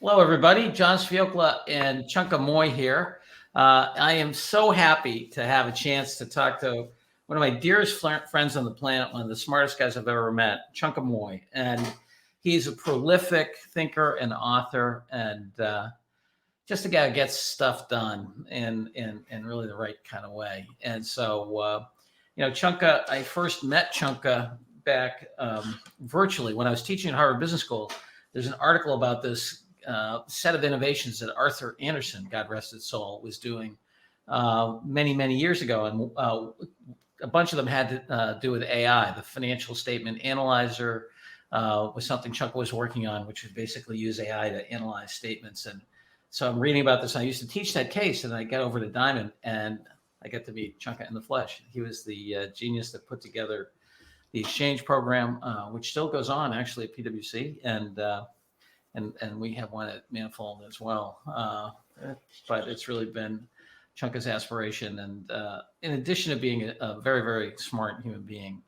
Hello, everybody. John Sfiokla and Chunka Mui here. I am so happy to have a chance to talk to one of my dearest friends on the planet, one of the smartest guys I've ever met, Chunka Mui. And he's a prolific thinker and author, and just a guy who gets stuff done in really the right kind of way. And so, Chunka, I first met Chunka back virtually when I was teaching at Harvard Business School. There's an article about this set of innovations that Arthur Anderson, God rest his soul, was doing many, many years ago. And a bunch of them had to do with AI. The financial statement analyzer was something Chunka was working on, which would basically use AI to analyze statements. And so I'm reading about this. I used to teach that case, and I got over to Diamond, and I got to meet Chunka in the flesh. He was the genius that put together the exchange program, which still goes on actually at PwC, and we have one at Manifold as well. But it's really been Chunka's aspiration, and in addition to being a very, very smart human being,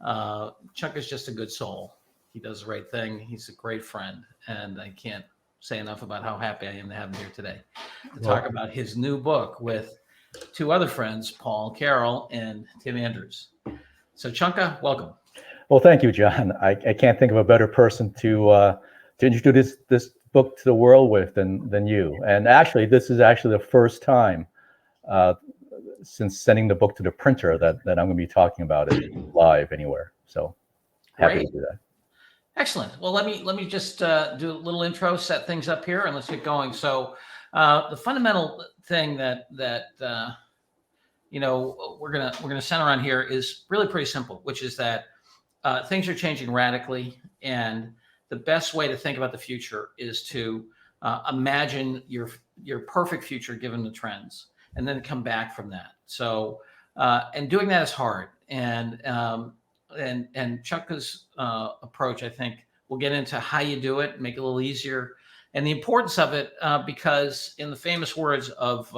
Chunka's just a good soul. He does the right thing. He's a great friend, and I can't say enough about how happy I am to have him here today to talk about his new book with two other friends, Paul Carroll and Tim Andrews. So Chunka, welcome. Well, thank you, John. I can't think of a better person to introduce this book to the world with than you. And actually, this is actually the first time since sending the book to the printer that I'm going to be talking about it live anywhere. So happy to do that. Excellent. Well, let me just do a little intro, set things up here, and let's get going. So the fundamental thing that we're gonna center on here is really pretty simple, which is that things are changing radically, and the best way to think about the future is to imagine your perfect future given the trends, and then come back from that. So and doing that is hard, and Chunka's approach, I think, we'll get into how you do it, make it a little easier, and the importance of it, because in the famous words of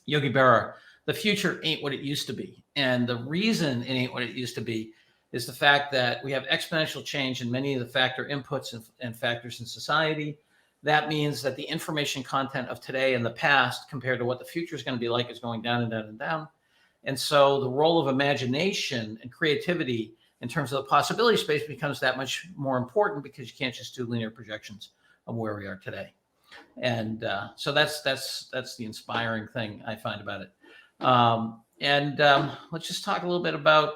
Yogi Berra, the future ain't what it used to be. And the reason it ain't what it used to be is the fact that we have exponential change in many of the factor inputs and factors in society. That means that the information content of today and the past compared to what the future is going to be like is going down and down and down. And so the role of imagination and creativity in terms of the possibility space becomes that much more important, because you can't just do linear projections of where we are today. And so that's the inspiring thing I find about it. Let's just talk a little bit about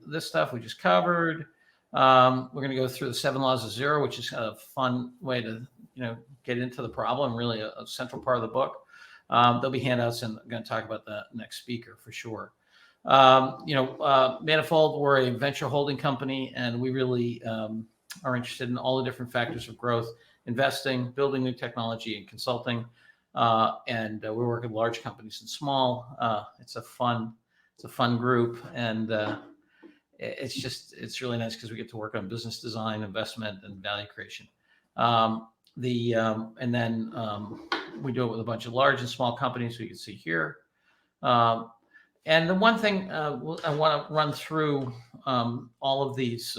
this stuff we just covered. We're going to go through the 7 laws of zero, which is a fun way to get into the problem, really a central part of the book. There'll be handouts, and I'm going to talk about the next speaker for sure. Manifold, we're a venture holding company, and we really are interested in all the different factors of growth, investing, building new technology, and consulting. And we work with large companies and small. It's a fun group, and it's really nice because we get to work on business design, investment, and value creation. And then we do it with a bunch of large and small companies, you can see here. And the one thing I want to run through all of these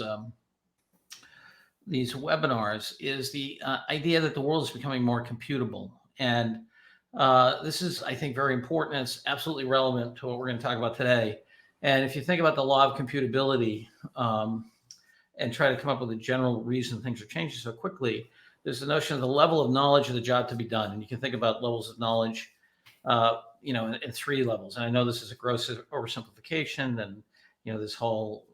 webinars is the idea that the world is becoming more computable. And this is, I think, very important. It's absolutely relevant to what we're going to talk about today. And if you think about the law of computability and try to come up with a general reason things are changing so quickly, there's the notion of the level of knowledge of the job to be done. And you can think about levels of knowledge, in 3 levels. And I know this is a gross oversimplification, and, this whole,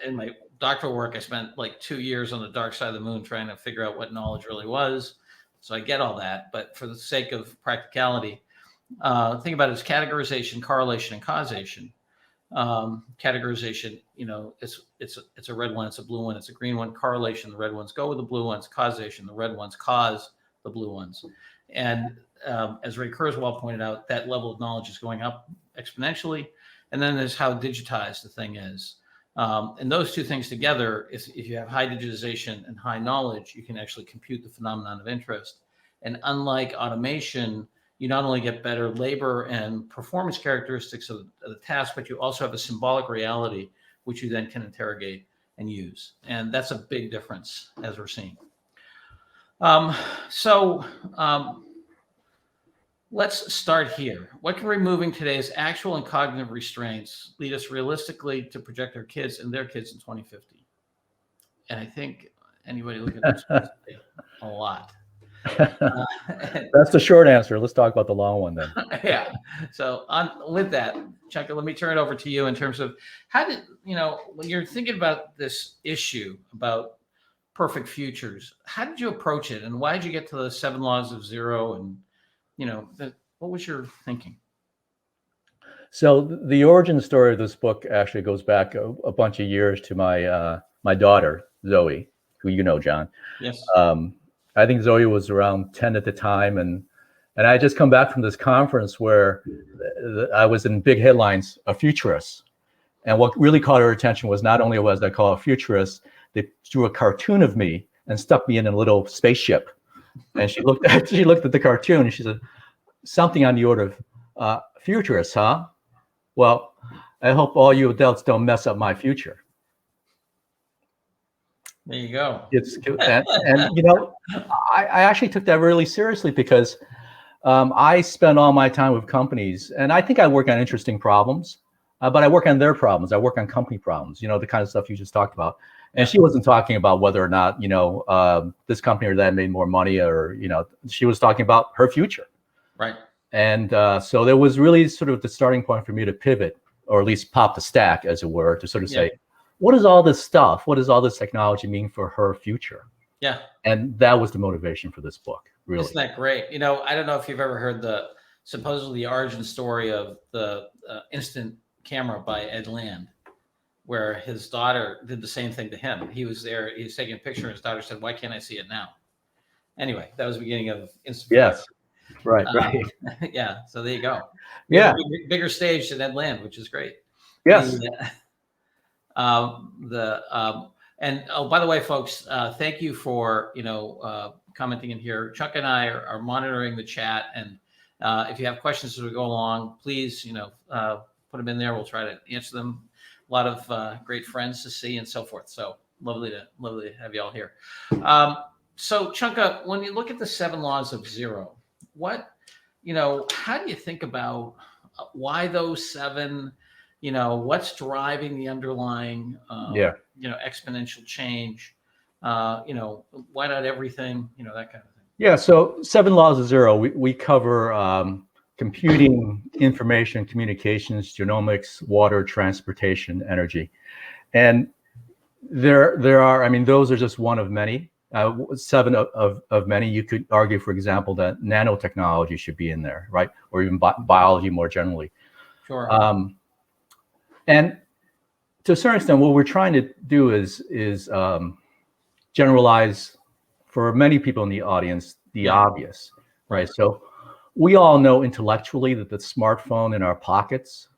in my doctoral work, I spent like 2 years on the dark side of the moon trying to figure out what knowledge really was. So I get all that, but for the sake of practicality, think about it as categorization, correlation, and causation. Categorization, it's a red one, it's a blue one, it's a green one. Correlation, the red ones go with the blue ones. Causation, the red ones cause the blue ones. And as Ray Kurzweil pointed out, that level of knowledge is going up exponentially. And then there's how digitized the thing is. And those two things together, if you have high digitization and high knowledge, you can actually compute the phenomenon of interest. And unlike automation, you not only get better labor and performance characteristics of the task, but you also have a symbolic reality, which you then can interrogate and use. And that's a big difference as we're seeing. So let's start here. What can removing today's actual and cognitive restraints lead us realistically to project our kids and their kids in 2050? And I think anybody looking at this, a lot. That's the short answer. Let's talk about the long one then. Yeah. So with that, Chunka, let me turn it over to you in terms of how did, when you're thinking about this issue about perfect futures, how did you approach it, and why did you get to the 7 laws of zero, and what was your thinking? So the origin story of this book actually goes back a bunch of years to my daughter Zoe, who you know, John. Yes. I think Zoe was around 10 at the time, and I had just come back from this conference where I was in big headlines, a futurist. And what really caught her attention was not only was I called a futurist, they drew a cartoon of me and stuck me in a little spaceship. And she looked at the cartoon and she said, something on the order of, futurist, huh? Well, I hope all you adults don't mess up my future. There you go. And I actually took that really seriously because I spend all my time with companies, and I think I work on interesting problems, but I work on their problems. I work on company problems, the kind of stuff you just talked about. And she wasn't talking about whether or not, this company or that made more money, or, she was talking about her future. Right. And so there was really sort of the starting point for me to pivot, or at least pop the stack, as it were, to sort of say, what does all this stuff, what does all this technology mean for her future? Yeah. And that was the motivation for this book, really. Isn't that great? I don't know if you've ever heard the supposedly the origin story of the instant camera by Ed Land, where his daughter did the same thing to him. He was there, he was taking a picture, and his daughter said, "Why can't I see it now?" Anyway, that was the beginning of instant. Yes. Right. Yeah. So there you go. Yeah. Bigger stage than Ed Land, which is great. Yes. And by the way, folks, thank you for commenting in here. Chuck and I are monitoring the chat, and if you have questions as we go along, please put them in there. We'll try to answer them. A lot of great friends to see and so forth. So lovely to have you all here. So Chunka, when you look at the 7 laws of zero, how do you think about why those 7? What's driving the underlying, exponential change? Why not everything? That kind of thing. Yeah. So 7 laws of zero. We cover computing, information, communications, genomics, water, transportation, energy, and there are. I mean, those are just one of many. 7 of many. You could argue, for example, that nanotechnology should be in there, right? Or even biology more generally. Sure. And to a certain extent, what we're trying to do is generalize for many people in the audience the obvious, right? So we all know intellectually that the smartphone in our pockets,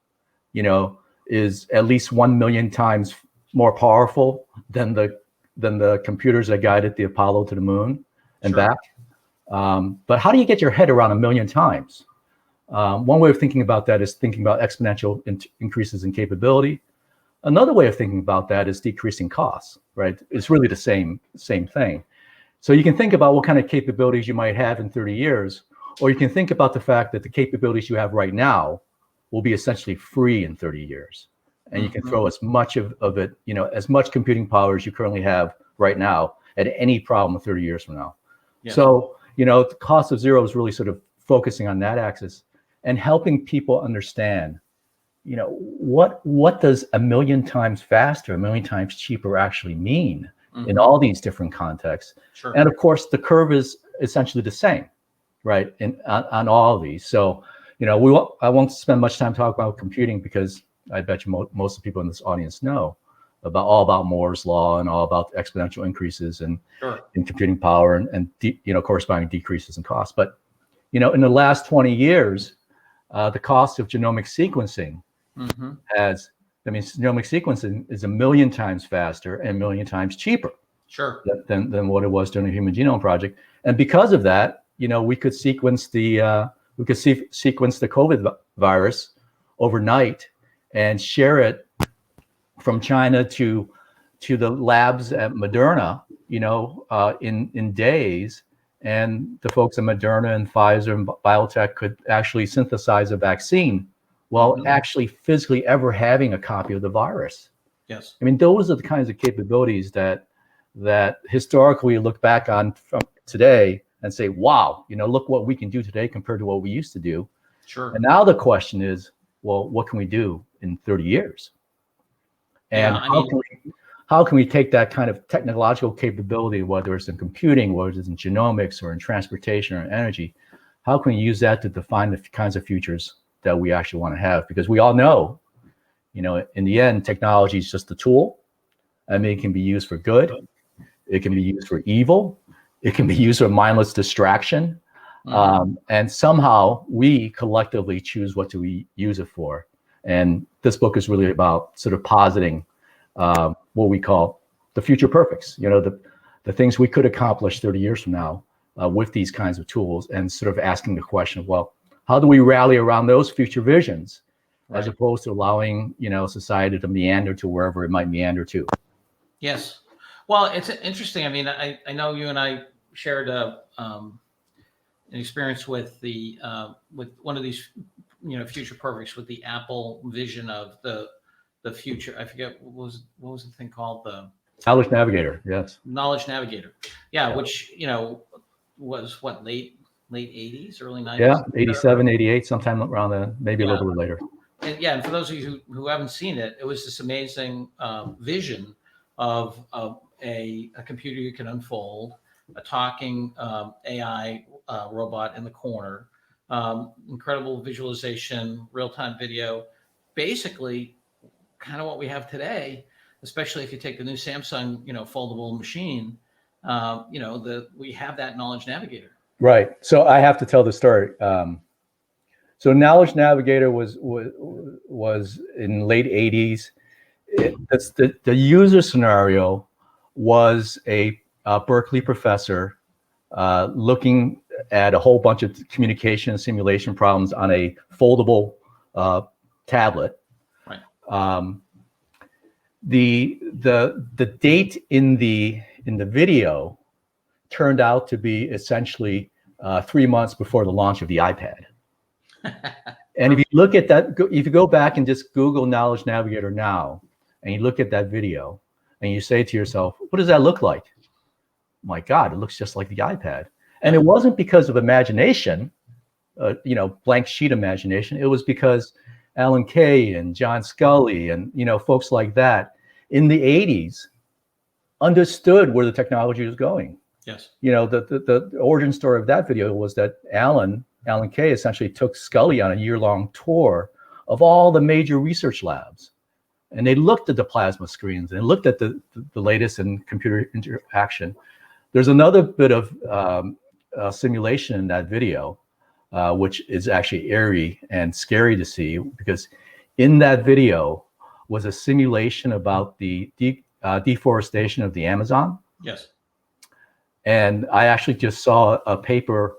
is at least 1 million times more powerful than the computers that guided the Apollo to the moon and back. But how do you get your head around 1 million times? One way of thinking about that is thinking about exponential increases in capability. Another way of thinking about that is decreasing costs, right? It's really the same thing. So you can think about what kind of capabilities you might have in 30 years, or you can think about the fact that the capabilities you have right now will be essentially free in 30 years. And you can throw as much of it, as much computing power as you currently have right now at any problem 30 years from now. Yeah. So, the cost of zero is really sort of focusing on that axis and helping people understand, what does 1 million times faster, 1 million times cheaper actually mean in all these different contexts. Sure. And of course, the curve is essentially the same, right, on all of these. So, I won't spend much time talking about computing because I bet you most of the people in this audience know all about Moore's law and all about exponential increases in computing power and corresponding decreases in cost. But, in the last 20 years, the cost of genomic sequencing genomic sequencing is 1 million times faster and 1 million times cheaper than what it was during the Human Genome Project. And because of that, we could sequence the COVID virus overnight and share it from China to to the labs at Moderna, in days, and the folks at Moderna and Pfizer and biotech could actually synthesize a vaccine while actually physically ever having a copy of the virus. Yes. I mean, those are the kinds of capabilities that historically we look back on from today and say, wow, look what we can do today compared to what we used to do. Sure. And now the question is, well, what can we do in 30 years? And how can we take that kind of technological capability, whether it's in computing, whether it's in genomics or in transportation or energy, how can we use that to define the kinds of futures that we actually want to have? Because we all know, in the end, technology is just a tool. I mean, it can be used for good. It can be used for evil. It can be used for mindless distraction. And somehow we collectively choose what do we use it for. And this book is really about sort of positing what we call the future perfects, the things we could accomplish 30 years from now with these kinds of tools, and sort of asking the question of, well, how do we rally around those future visions as opposed to allowing, society to meander to wherever it might meander to? Yes. Well, it's interesting. I mean, I know you and I shared an experience with with one of these, future perfects, with the Apple vision of the future. I forget what was the thing called, the Knowledge Navigator. Yes. Knowledge Navigator. Yeah, which was what, late 80s, early 90s. Yeah, 87, 88, sometime around then, maybe a little bit later. And for those of you who haven't seen it, it was this amazing vision of a computer you can unfold, a talking AI robot in the corner, incredible visualization, real-time video, basically kind of what we have today, especially if you take the new Samsung, foldable machine, we have that Knowledge Navigator. Right. So I have to tell the story. So Knowledge Navigator was in late 80s. The user scenario was a Berkeley professor looking at a whole bunch of communication and simulation problems on a foldable tablet. Right. The date in the video turned out to be essentially 3 months before the launch of the iPad. And if you look at that, if you go back and just Google Knowledge Navigator now, and you look at that video, and you say to yourself, what does that look like? My God, it looks just like the iPad. And it wasn't because of imagination, blank sheet imagination. It was because Alan Kay and John Scully and folks like that in the 80s understood where the technology was going. Yes. The origin story of that video was that Alan Kay essentially took Scully on a year-long tour of all the major research labs. And they looked at the plasma screens and looked at the latest in computer interaction. There's another bit of simulation in that video, which is actually eerie and scary to see, because in that video was a simulation about the deforestation of the Amazon. Yes. And I actually just saw a paper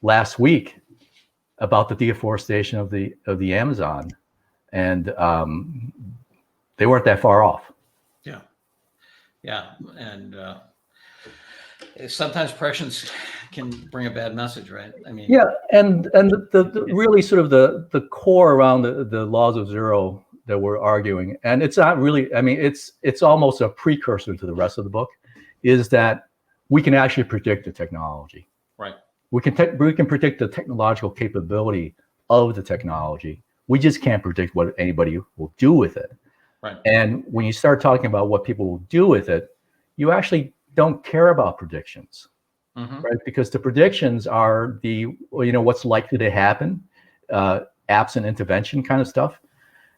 last week about the deforestation of the Amazon, and they weren't that far off. Yeah, and sometimes prescience can bring a bad message, right? I mean, yeah, and the really sort of the core around the laws of zero that we're arguing, and it's not really, I mean, it's almost a precursor to the rest of the book, is that we can actually predict the technology. Right. We can predict the technological capability of the technology. We just can't predict what anybody will do with it. Right. And when you start talking about what people will do with it, you actually don't care about predictions, right? Because the predictions are what's likely to happen, absent intervention kind of stuff.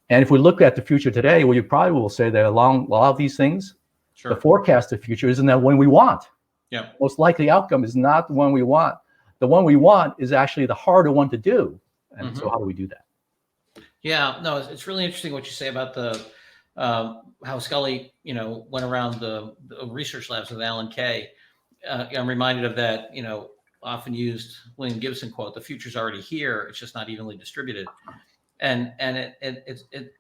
And if we look at the future today, well, you probably will say that along a lot of these things, sure, the forecasted future isn't that one we want. Yeah. Most likely outcome is not the one we want. The one we want is actually the harder one to do. And so how do we do that? Yeah, no, it's really interesting what you say about the how Scully, went around the research labs with Alan Kay. I'm reminded of that, often used William Gibson quote: "The future's already here; it's just not evenly distributed." And the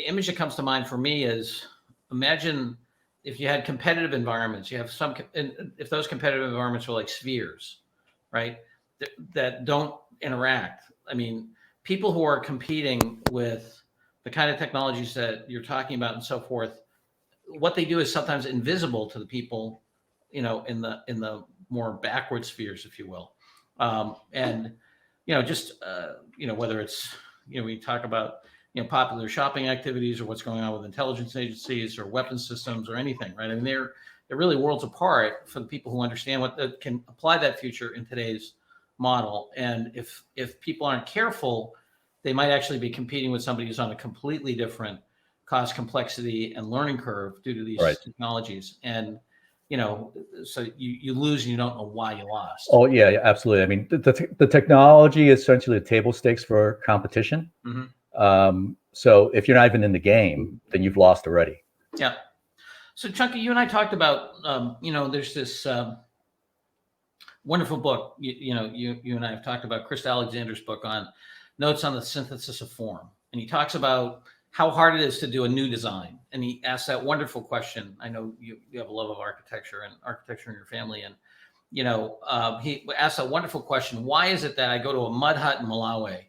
image that comes to mind for me is imagine if you had competitive environments, you have if those competitive environments were like spheres, right? That don't interact. I mean, people who are competing with the kind of technologies that you're talking about and so forth, what they do is sometimes invisible to the people, in the more backward spheres, if you will. And, whether it's, we talk about, popular shopping activities or what's going on with intelligence agencies or weapon systems or anything, right? I mean, they're really worlds apart for the people who understand can apply that future in today's model. And if people aren't careful, they might actually be competing with somebody who's on a completely different cost, complexity, and learning curve due to these technologies. And, so you lose and you don't know why you lost. Oh, yeah, absolutely. I mean, the technology is essentially the table stakes for competition. Mm-hmm. So if you're not even in the game, then you've lost already. Yeah. So Chunka, you and I talked about, there's this wonderful book. You and I have talked about Chris Alexander's book on Notes on the Synthesis of Form. And he talks about how hard it is to do a new design. And he asks that wonderful question. I know you have a love of architecture in your family. And, he asked that wonderful question. Why is it that I go to a mud hut in Malawi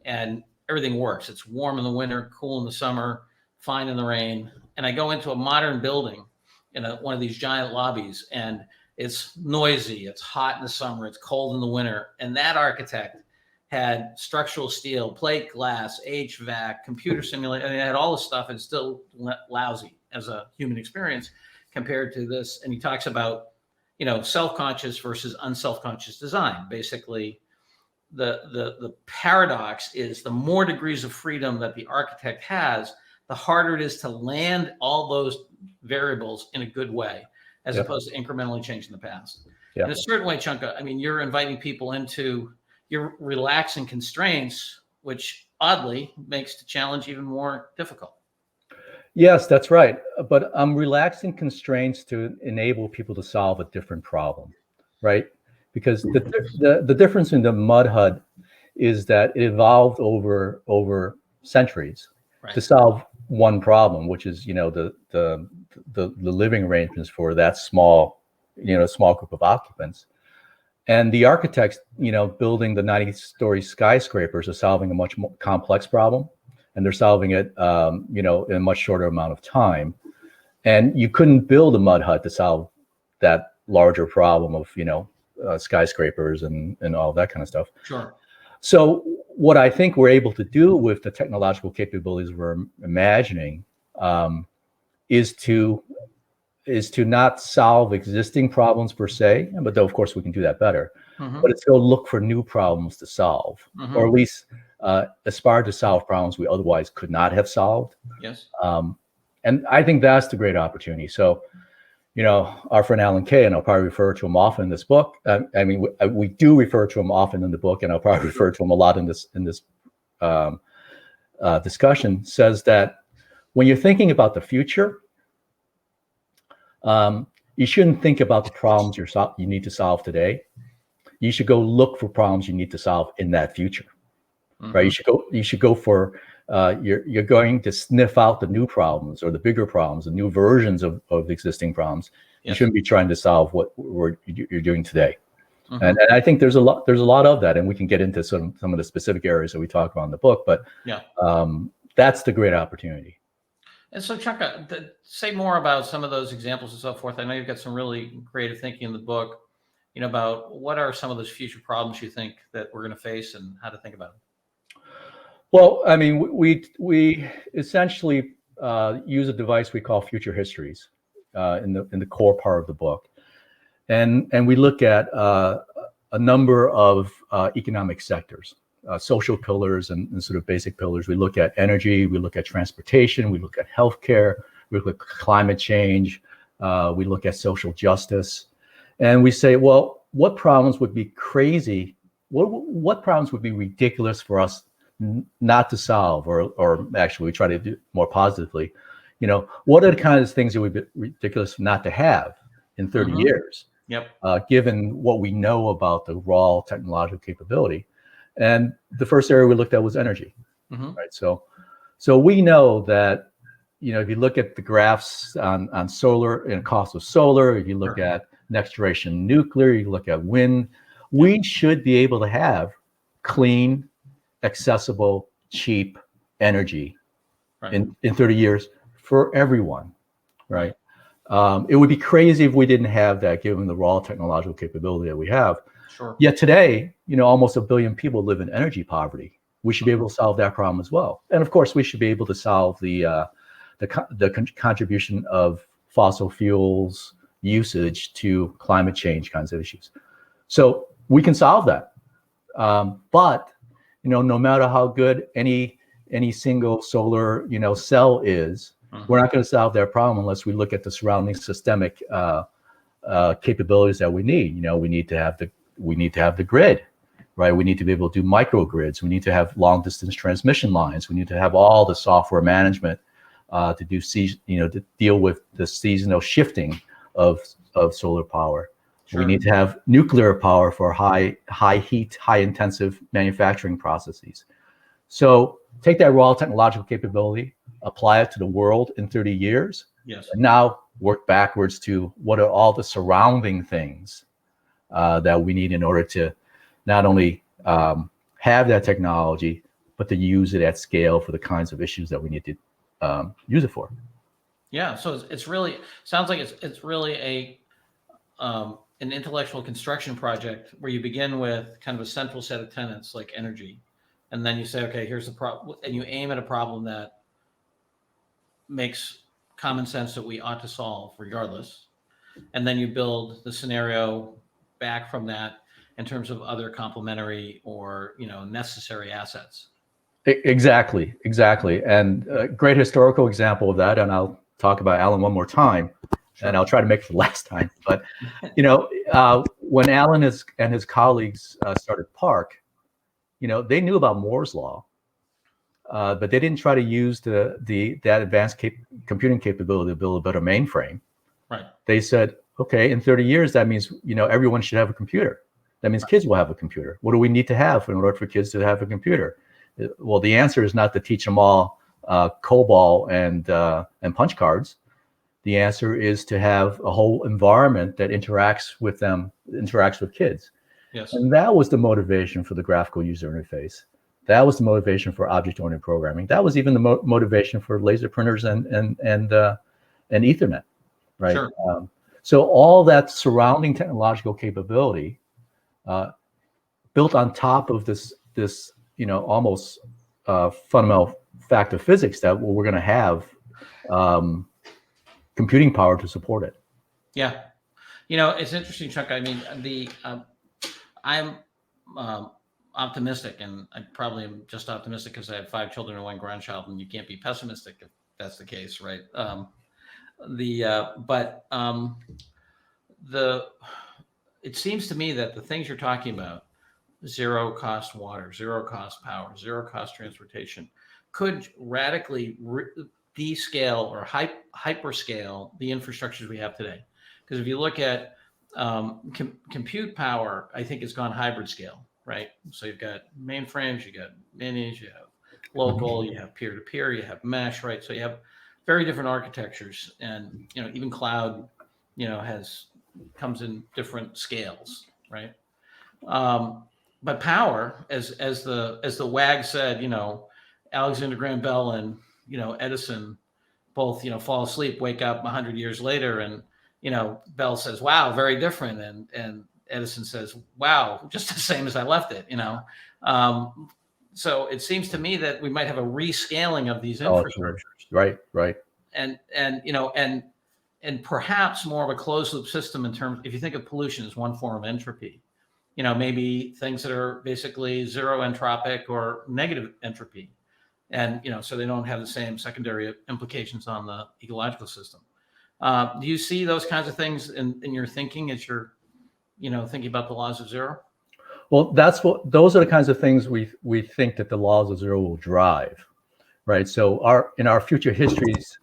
and everything works? It's warm in the winter, cool in the summer, fine in the rain. And I go into a modern building in one of these giant lobbies, and it's noisy, it's hot in the summer, it's cold in the winter. And that architect had structural steel, plate glass, HVAC, computer simulation, and it had all this stuff, and still lousy as a human experience compared to this. And he talks about, self-conscious versus unself-conscious design. Basically, the paradox is the more degrees of freedom that the architect has, the harder it is to land all those variables in a good way, as opposed to incrementally changing the past. In a certain way, Chunka, I mean, you're inviting people into, you're relaxing constraints, which oddly makes the challenge even more difficult. Yes, that's right. But I'm relaxing constraints to enable people to solve a different problem, right? Because the difference in the mud hut is that it evolved over centuries to solve one problem, which is the living arrangements for that small group of occupants. And the architects, building the 90-story skyscrapers are solving a much more complex problem, and they're solving it, in a much shorter amount of time. And you couldn't build a mud hut to solve that larger problem of, skyscrapers and all that kind of stuff. Sure. So what I think we're able to do with the technological capabilities we're imagining is to not solve existing problems per se, but though of course we can do that better. Mm-hmm. But it's to look for new problems to solve, mm-hmm. or at least aspire to solve problems we otherwise could not have solved. Yes. And I think that's the great opportunity. So, our friend Alan Kay, and I'll probably refer to him often in this book. We do refer to him often in the book, and I'll probably refer to him a lot in this discussion, says that when you're thinking about the future, you shouldn't think about the problems you need to solve today. You should go look for problems you need to solve in that future, mm-hmm. right? You should go for you're going to sniff out the new problems or the bigger problems, the new versions of the existing problems. Yes. You shouldn't be trying to solve what you're doing today. Mm-hmm. And I think there's a lot of that, and we can get into some of the specific areas that we talk about in the book. But that's the great opportunity. And so, Chunka, say more about some of those examples and so forth. I know you've got some really creative thinking in the book, about what are some of those future problems you think that we're going to face and how to think about them. Well, I mean, we essentially use a device we call Future Histories in the core part of the book, and we look at a number of economic sectors. Social pillars and sort of basic pillars. We look at energy, we look at transportation, we look at healthcare, we look at climate change, we look at social justice, and we say, well, what problems would be crazy? What problems would be ridiculous for us not to solve, or actually we try to do more positively? What are the kinds of things that would be ridiculous not to have in 30 mm-hmm. years? Yep. Given what we know about the raw technological capability. And the first area we looked at was energy, mm-hmm. right? So we know that, if you look at the graphs on solar and cost of solar, if you look at next generation nuclear, you look at wind, we should be able to have clean, accessible, cheap energy in 30 years for everyone, right? It would be crazy if we didn't have that, given the raw technological capability that we have. Sure. Yet today, almost 1 billion people live in energy poverty. We should be able to solve that problem as well. And of course, we should be able to solve the contribution of fossil fuels usage to climate change kinds of issues. So we can solve that. But no matter how good any single solar cell is, we're not going to solve that problem unless we look at the surrounding systemic capabilities that we need. We need to have the grid, right? We need to be able to do microgrids. We need to have long distance transmission lines. We need to have all the software management to do to deal with the seasonal shifting of solar power. Sure. We need to have nuclear power for high heat, high intensive manufacturing processes. So take that raw technological capability, apply it to the world in 30 years, yes, and now work backwards to what are all the surrounding things that we need in order to not only have that technology, but to use it at scale for the kinds of issues that we need to use it for. Yeah, so it's really sounds like it's really an intellectual construction project where you begin with kind of a central set of tenets like energy, and then you say, okay, here's the problem, and you aim at a problem that makes common sense that we ought to solve regardless, and then you build the scenario back from that in terms of other complementary or necessary assets. Exactly. And a great historical example of that, and I'll talk about Alan one more time, sure, and I'll try to make it the last time. But when Alan and his colleagues started Park, they knew about Moore's law, but they didn't try to use that advanced computing capability to build a better mainframe. Right. They said, okay, in 30 years, that means everyone should have a computer. That means kids will have a computer. What do we need to have in order for kids to have a computer? Well, the answer is not to teach them all COBOL and punch cards. The answer is to have a whole environment that interacts with kids. Yes. And that was the motivation for the graphical user interface. That was the motivation for object-oriented programming. That was even the motivation for laser printers and Ethernet, right? Sure. So all that surrounding technological capability built on top of this almost fundamental fact of physics that we're going to have computing power to support it. Yeah, it's interesting, Chuck. I mean, I'm optimistic, and I probably am just optimistic because I have 5 children and 1 grandchild, and you can't be pessimistic if that's the case, right? It seems to me that the things you're talking about, zero cost water, zero cost power, zero cost transportation, could radically descale or hyperscale the infrastructures we have today. Because if you look at compute power, I think it's gone hybrid scale, right? So you've got mainframes, you got minis, you have local, you have peer-to-peer, you have mesh, right? So you have very different architectures, and even cloud, comes in different scales, right? But power, as the WAG said, Alexander Graham Bell and Edison both fall asleep, wake up 100 years later, and Bell says, "Wow, very different," and Edison says, "Wow, just the same as I left it." So it seems to me that we might have a rescaling of these infrastructures. Right. And perhaps more of a closed loop system in terms, if you think of pollution as one form of entropy, maybe things that are basically zero entropic or negative entropy. And, so they don't have the same secondary implications on the ecological system. Do you see those kinds of things in your thinking as you're, thinking about the laws of zero? Well, those are the kinds of things we think that the laws of zero will drive, right? So in our future histories,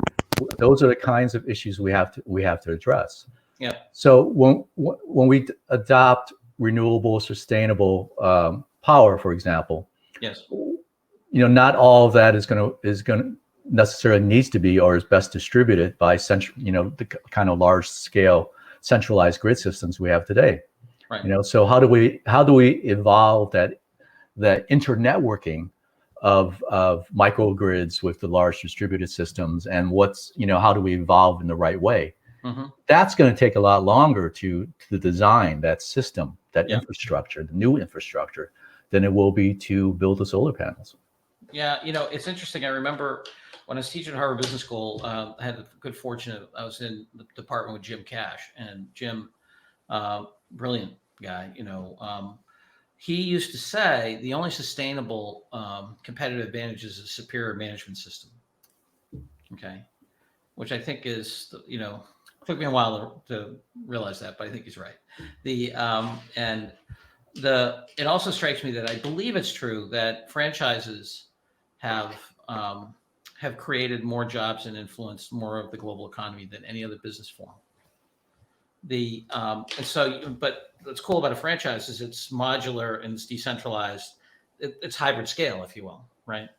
those are the kinds of issues we have to address. Yeah. So when we adopt renewable, sustainable power, for example, yes, not all of that is going to necessarily needs to be or is best distributed by the kind of large scale centralized grid systems we have today. Right. So how do we evolve that internetworking of microgrids with the large distributed systems, and how do we evolve in the right way? Mm-hmm. That's going to take a lot longer to design that system, that Yeah. infrastructure, the new infrastructure, than it will be to build the solar panels. Yeah, it's interesting. I remember when I was teaching at Harvard Business School, I had the good fortune I was in the department with Jim Cash, and Jim, brilliant guy, he used to say the only sustainable competitive advantage is a superior management system. Okay. Which I think is, took me a while to realize that, but I think he's right. It also strikes me that I believe it's true that franchises have created more jobs and influenced more of the global economy than any other business form. But what's cool about a franchise is it's modular and it's decentralized. It's hybrid scale, if you will, right?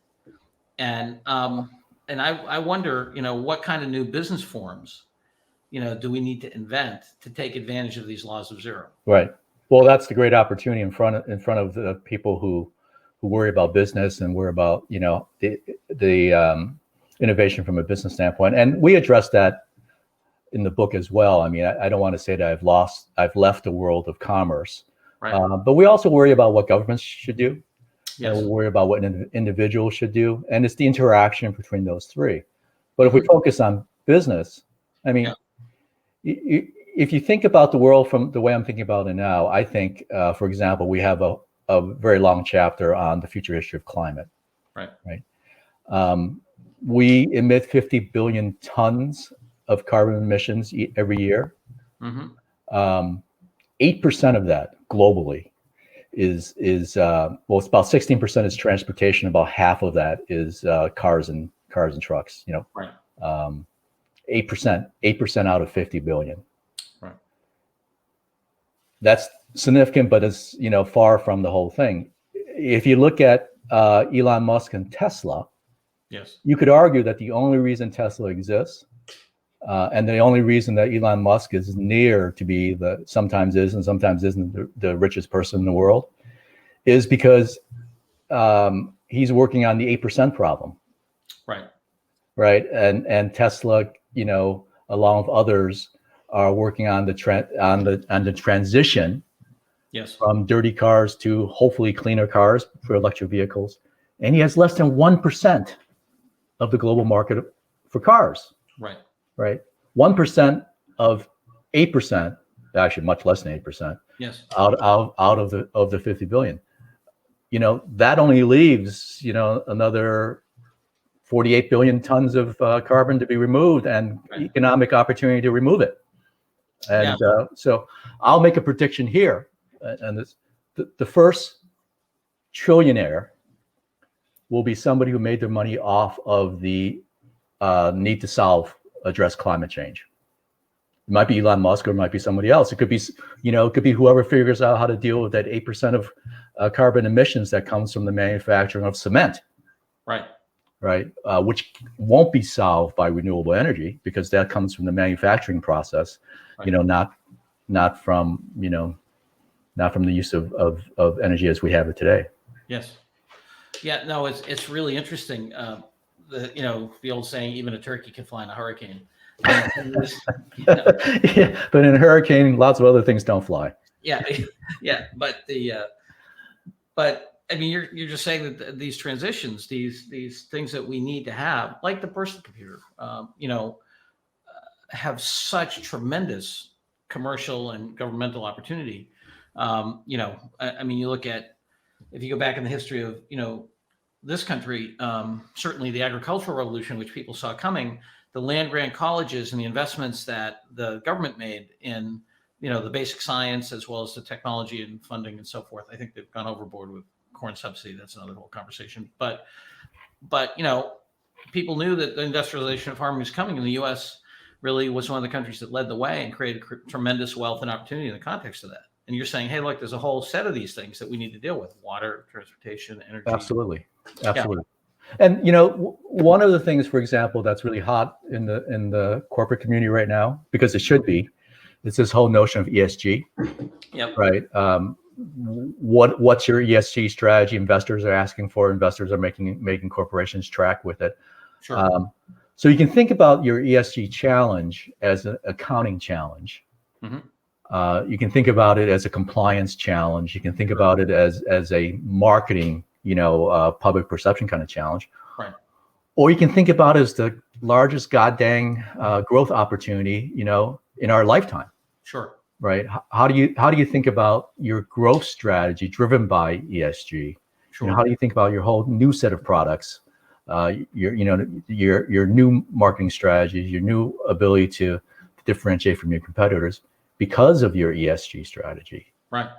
And I wonder, what kind of new business forms, do we need to invent to take advantage of these laws of zero? Right. Well, that's the great opportunity in front of the people who worry about business and worry about the innovation from a business standpoint. And we address that in the book as well. I mean, I don't want to say that I've left the world of commerce, right. But we also worry about what governments should do. Yes. And we worry about what an individual should do, and it's the interaction between those three. But if we focus on business, I mean, if you think about the world from the way I'm thinking about it now, I think, for example, we have a very long chapter on the future history of climate. Right. Right. We emit 50 billion tons of carbon emissions every year. Mm-hmm. 8% of that globally is it's about 16% is transportation. About half of that is cars and trucks. Right. 8% out of 50 billion. Right. That's significant, but it's far from the whole thing. If you look at Elon Musk and Tesla, yes, you could argue that the only reason Tesla exists, and the only reason that Elon Musk is near to be sometimes is and sometimes isn't the richest person in the world, is because he's working on the 8% problem. Right. Right. And Tesla, along with others, are working on the transition. Yes. From dirty cars to hopefully cleaner cars for electric vehicles. And he has less than 1% of the global market for cars. Right. Right. 1% of 8%, actually much less than 8%. Yes. Out of the 50 billion. That only leaves, another 48 billion tons of carbon to be removed and economic opportunity to remove it. And so I'll make a prediction here. And the first trillionaire will be somebody who made their money off of the need to address climate change. It might be Elon Musk or it might be somebody else. It could be whoever figures out how to deal with that 8% of carbon emissions that comes from the manufacturing of cement. Right. Right. Which won't be solved by renewable energy because that comes from the manufacturing process, right. Not from the use of energy as we have it today. Yes. Yeah, no, it's really interesting. The old saying, even a turkey can fly in a hurricane. Yeah, but in a hurricane, lots of other things don't fly. Yeah. But I mean, you're just saying that these transitions, these things that we need to have, like the personal computer, have such tremendous commercial and governmental opportunity. I mean, you look at, if you go back in the history of, this country, certainly the agricultural revolution, which people saw coming, the land grant colleges and the investments that the government made in, the basic science as well as the technology and funding and so forth. I think they've gone overboard with corn subsidy. That's another whole conversation. But people knew that the industrialization of farming was coming, and the U.S. really was one of the countries that led the way and created tremendous wealth and opportunity in the context of that. And you're saying, hey, look, there's a whole set of these things that we need to deal with: water, transportation, energy. Absolutely. And one of the things, for example, that's really hot in the corporate community right now, because it should be, it's this whole notion of ESG. Yep. Right. What's your ESG strategy? Investors are asking for. Investors are making corporations track with it. Sure. So you can think about your ESG challenge as an accounting challenge. Mm-hmm. You can think about it as a compliance challenge. You can think about it as a marketing, public perception kind of challenge. Right. Or you can think about it as the largest goddamn growth opportunity, in our lifetime. Sure. Right. How do you think about your growth strategy driven by ESG? Sure. How do you think about your whole new set of products, your new marketing strategies, your new ability to differentiate from your competitors because of your ESG strategy? Right.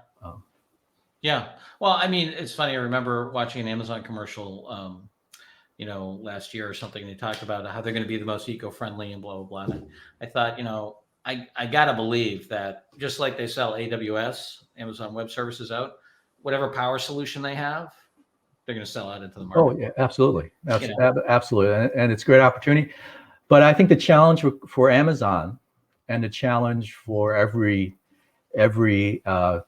Yeah. Well, I mean, it's funny. I remember watching an Amazon commercial, last year or something. They talked about how they're going to be the most eco-friendly and blah, blah, blah. And I thought, I got to believe that just like they sell AWS, Amazon Web Services out, whatever power solution they have, they're going to sell out into the market. Oh, yeah, absolutely. Absolutely. And it's a great opportunity. But I think the challenge for Amazon and the challenge for every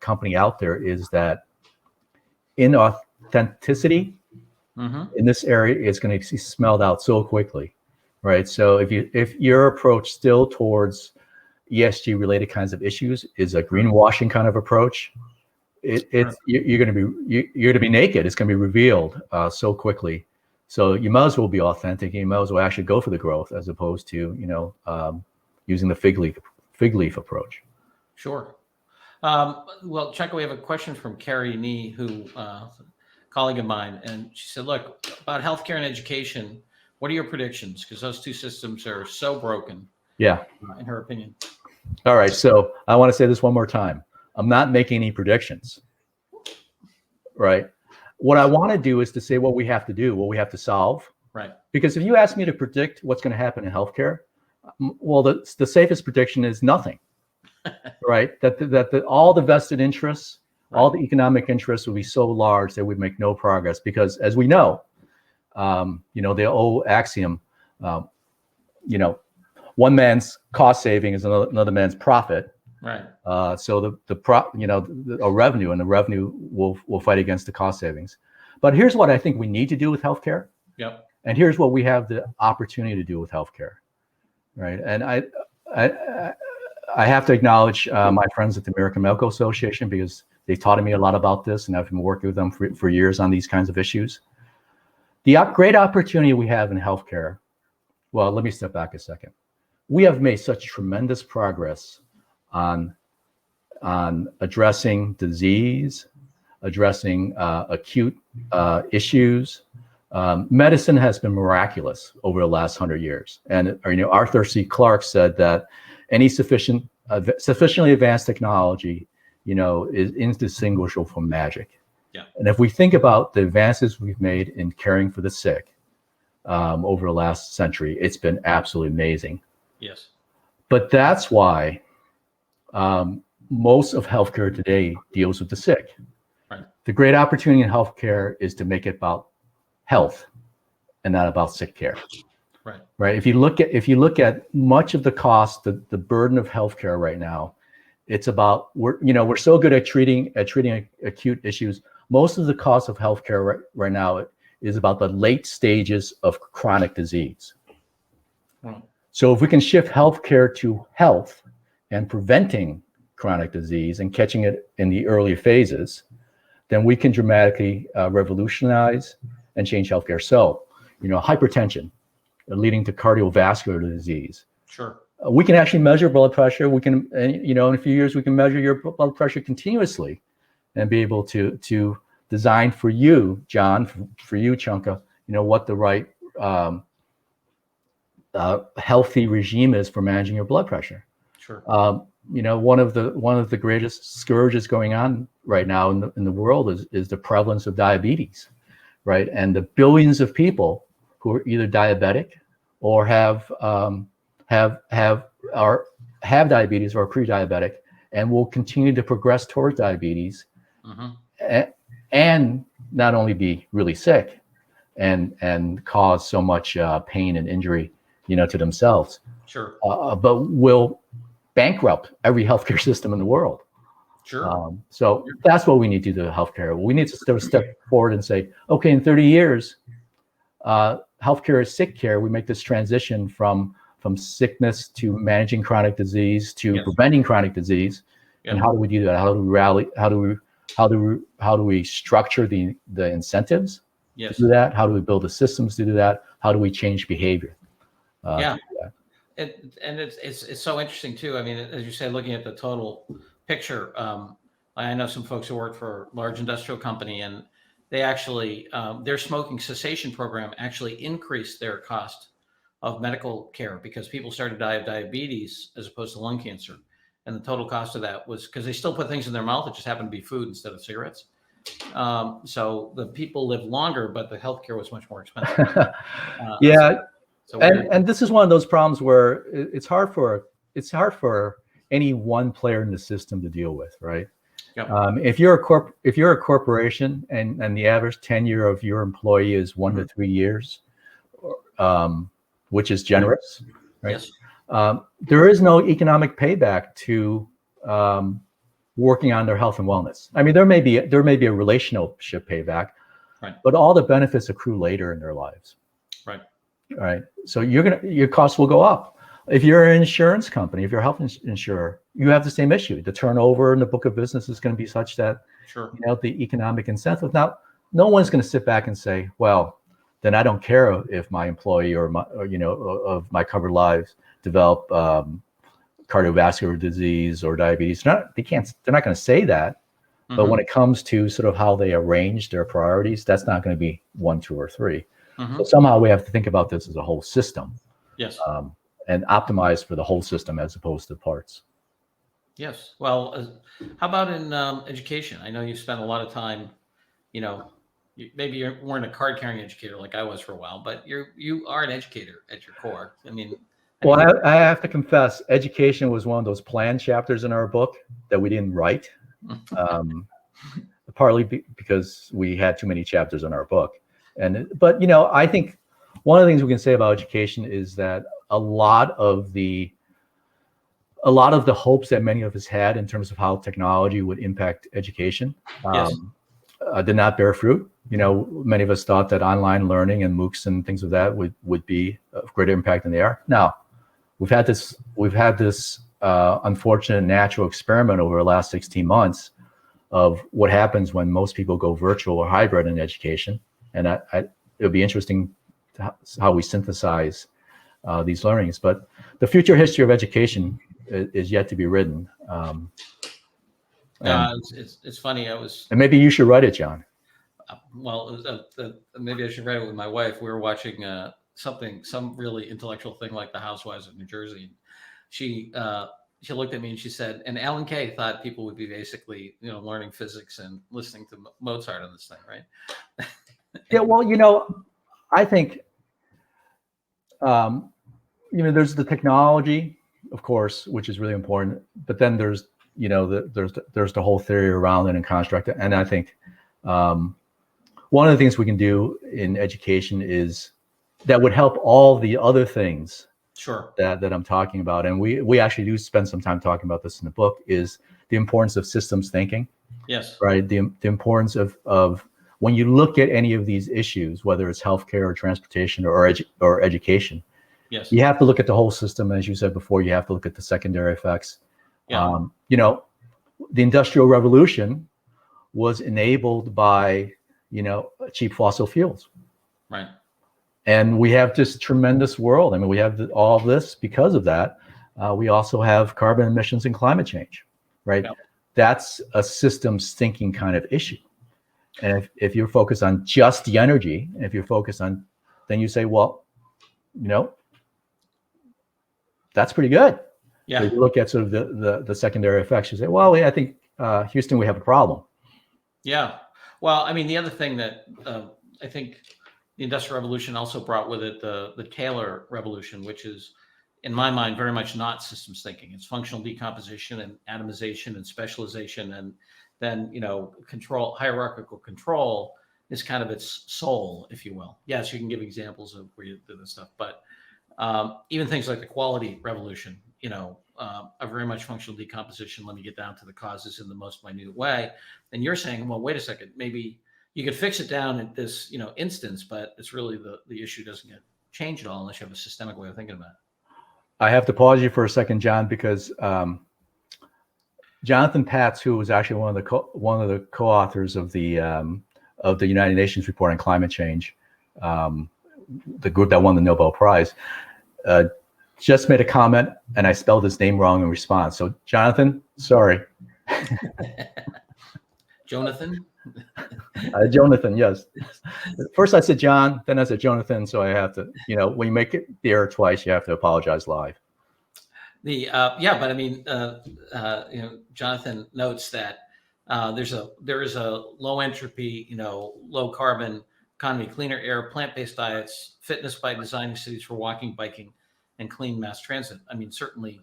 company out there is that inauthenticity in this area is going to be smelled out so quickly, right? So if your approach still towards ESG related kinds of issues is a greenwashing kind of approach, you're going to be naked. It's going to be revealed so quickly. So you might as well be authentic. You might as well actually go for the growth as opposed to using the fig leaf approach. Sure. Well, Chunka, we have a question from Carrie Nee, who a colleague of mine, and she said, "Look, about healthcare and education, what are your predictions? Because those two systems are so broken." Yeah. In her opinion. All right. So I want to say this one more time. I'm not making any predictions. Right. What I want to do is to say what we have to do, what we have to solve. Right. Because if you ask me to predict what's going to happen in healthcare, well, the safest prediction is nothing. Right. That all the vested interests, all the economic interests will be so large that we make no progress. Because as we know, the old axiom, one man's cost saving is another man's profit. Right. So a revenue, and the revenue will fight against the cost savings. But here's what I think we need to do with healthcare. Yep. And here's what we have the opportunity to do with healthcare. Right. And I have to acknowledge my friends at the American Medical Association, because they taught me a lot about this, and I've been working with them for years on these kinds of issues. The great opportunity we have in healthcare. Well, let me step back a second. We have made such tremendous progress on addressing disease, addressing acute issues. Medicine has been miraculous over the last 100 years. And Arthur C. Clarke said that any sufficiently advanced technology, is indistinguishable from magic. Yeah. And if we think about the advances we've made in caring for the sick over the last century, it's been absolutely amazing. Yes. But that's why most of healthcare today deals with the sick. Right. The great opportunity in healthcare is to make it about health and not about sick care. Right. Right. If you look at much of the cost, the burden of healthcare right now, it's about we're so good at treating acute issues. Most of the cost of healthcare right now is about the late stages of chronic disease. Right. So if we can shift healthcare to health and preventing chronic disease and catching it in the early phases, then we can dramatically revolutionize and change healthcare. So, hypertension leading to cardiovascular disease. Sure. We can actually measure blood pressure. We can, in a few years, we can measure your blood pressure continuously and be able to design for you, John, for you, Chunka, what the right healthy regime is for managing your blood pressure. Sure. One of the greatest scourges going on right now in the world is the prevalence of diabetes, right? And the billions of people who are either diabetic or have diabetes or are pre-diabetic and will continue to progress towards diabetes, and not only be really sick, and cause so much pain and injury, to themselves, Sure. but will bankrupt every healthcare system in the world. Sure. So that's what we need to do to healthcare. We need to step forward and say, okay, in 30 years, healthcare is sick care. We make this transition from sickness to managing chronic disease to preventing chronic disease. And how do we do that? How do we rally? How do we structure the incentives to do that? How do we build the systems to do that? How do we change behavior? And it's so interesting too. I mean, as you say, looking at the total picture, I know some folks who work for a large industrial company, and they actually their smoking cessation program actually increased their cost of medical care because people started to die of diabetes as opposed to lung cancer. And the total cost of that was because they still put things in their mouth. It just happened to be food instead of cigarettes. So the people lived longer, but the healthcare was much more expensive. And this is one of those problems where it's hard for any one player in the system to deal with, right? Yep. If you're a corporation and the average tenure of your employee is 1 to 3 years, which is generous, right? Yes. There is no economic payback to working on their health and wellness. I mean, there may be a relationship payback, right, but all the benefits accrue later in their lives. Right. Right. So your costs will go up. If you're an insurance company, if you're a health insurer, you have the same issue. The turnover in the book of business is going to be such that the economic incentive. Now, no one's going to sit back and say, well, then I don't care if my employee or of my covered lives develop cardiovascular disease or diabetes. They're not going to say that. Mm-hmm. But when it comes to sort of how they arrange their priorities, that's not going to be 1, 2, or 3. Mm-hmm. So somehow we have to think about this as a whole system. Yes. And optimize for the whole system as opposed to parts. Yes. Well, how about in education? I know you spent a lot of time, maybe you weren't a card carrying educator like I was for a while, but you are an educator at your core. I mean, well, I have to confess, education was one of those planned chapters in our book that we didn't write, partly because we had too many chapters in our book. But I think one of the things we can say about education is that a lot of the hopes that many of us had in terms of how technology would impact education did not bear fruit. Many of us thought that online learning and MOOCs and things of that would be of greater impact than they are. Now, we've had this unfortunate natural experiment over the last 16 months of what happens when most people go virtual or hybrid in education, and it'll be interesting how we synthesize these learnings. But the future history of education is yet to be written. It's funny. And maybe you should write it, John. Maybe I should write it with my wife. We were watching some really intellectual thing like The Housewives of New Jersey. She looked at me and she said, and Alan Kay thought people would be basically, learning physics and listening to Mozart on this thing, right? Yeah, well, I think, there's the technology, of course, which is really important, but then there's the whole theory around it and construct it. And I think one of the things we can do in education is that would help all the other things that I'm talking about. And we actually do spend some time talking about this in the book, is the importance of systems thinking. Yes. Right. The importance of when you look at any of these issues, whether it's healthcare or transportation or education, yes, you have to look at the whole system. As you said before, you have to look at the secondary effects. Yeah. The Industrial Revolution was enabled by, cheap fossil fuels. Right. And we have this tremendous world. I mean, we have all this because of that. We also have carbon emissions and climate change, right? Yeah. That's a systems thinking kind of issue. And if you're focused on just the energy, if you're focused on, then you say, well, that's pretty good. Yeah. If you look at sort of the secondary effects, you say, well, I think Houston, we have a problem. Yeah. Well, I mean, the other thing that I think the Industrial Revolution also brought with it the Taylor Revolution, which is, in my mind, very much not systems thinking. It's functional decomposition and atomization and specialization, and then hierarchical control. is kind of its soul, if you will. Yes, you can give examples of where you do this stuff, but even things like the quality revolution, are very much functional decomposition. Let me get down to the causes in the most minute way. And you're saying, well, wait a second, maybe you could fix it down at this, instance, but it's really the issue doesn't get changed at all unless you have a systemic way of thinking about it. I have to pause you for a second, John, because Jonathan Patz, who was actually one of the co-authors of the United Nations report on climate change, the group that won the Nobel Prize, just made a comment, and I spelled his name wrong in response. So, Jonathan, sorry. Jonathan? Jonathan, yes. First I said John, then I said Jonathan, so I have to, when you make the error twice, you have to apologize live. But I mean, Jonathan notes that there is a low entropy, low carbon economy, cleaner air, plant-based diets, fitness by designing cities for walking, biking, and clean mass transit. I mean, certainly,